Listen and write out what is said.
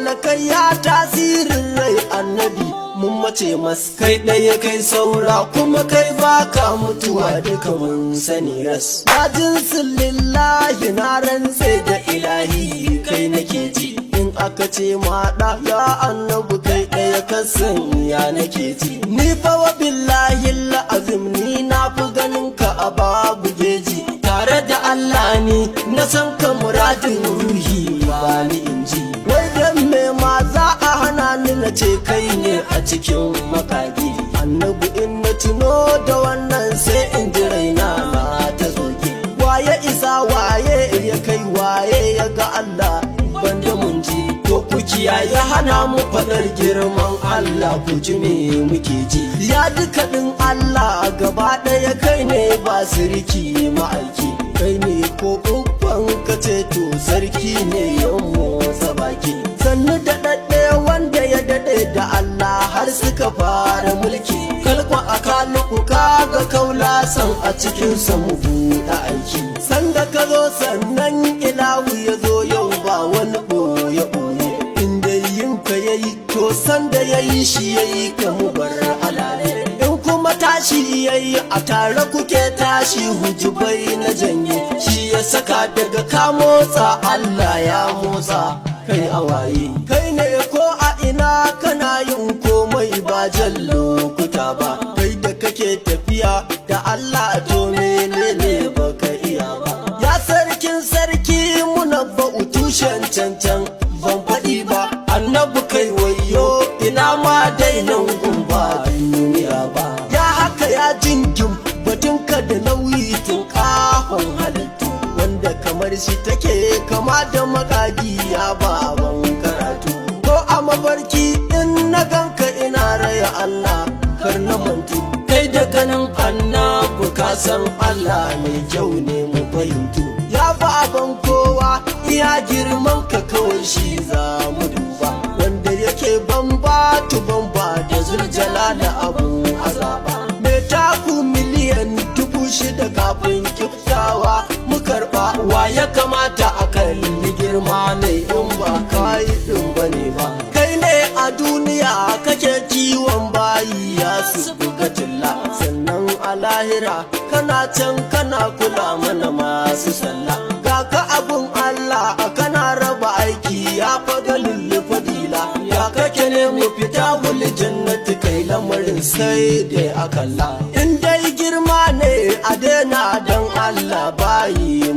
dole kai ya tasirin rai annabi mun mace mas kai ɗaya kai saura kuma kai baka mutuwa duka mun sani ras ya jinsin lillahi na rantse da ilahi kai nake ji in aka ce maɗa ya annabi kai ɗaya kasan ya nake ji ni fa wa billahi la'azim ni na fi ganin ka a babu geji tare da Allah ni na san ka muradin ruhi ba ni inji wai dan me ma za a hana ni na ce kai ne a cikin makagi annabi in na tuno da wannan sai in ji raina na ta zoge waye isa waye ya kai waye ya ga Allah banda mun ji to ku kiyaye hana mu fadar girman Allah ku ji me muke ji ya duka din Allah gaba daya kai ne ba sirki ma'aiki kai ne ko uban ka ce to sarki ne yan motsa baki sannu da daɗe wanda ya daɗe da Allah har suka fara mulki kalkwa a kaluku kaga kaula san a cikin mu buɗe aiki sanda ka zo sannan ilahu ya zo yau ba wani ɓoye ɓoye inda yin ka yayi to sanda yayi shi yayi ka mu bar alale in kuma tashi yayi a tare kuke tashi hujubai na janye shi ya saka daga ka motsa Allah ya motsa kai awaye kai ne ko a ina kana yin komai ba jan lokuta ba kai da kake tafiya da Allah to menene baka iya ba ya sarkin sarki munabba'u tushen cancan ban faɗi ba annabi kai wayo ina ma dainan gumba duniya ba ya haka ya jingim batunka da nauyi tun kahon halittu wanda kamar shi take kama da magagi ya baban karatu ko a mafarki in na ganka ina raya Allah kar na mantu kai da ganin annabi ka san Allah mai kyau ne mu fahimtu ya baban kowa iya girman ka kawai shi za mu duba wanda yake bamba da zuljala da abu azaba mai taku miliyan 6,000 kafin kiftawa mu karba wa ya kamata a kalli girma ne in ba kai din bane ba kai ne a duniya kake kiwon bayi ya su buga tilla sannan a lahira kana can kana kula mana masu sallah ga ka abun Allah kana raba aiki ya fadalin fadila ya kake ne mu fita wul jannati kai lamarin sai dai akalla in dai girma ne a daina dan Allah bayi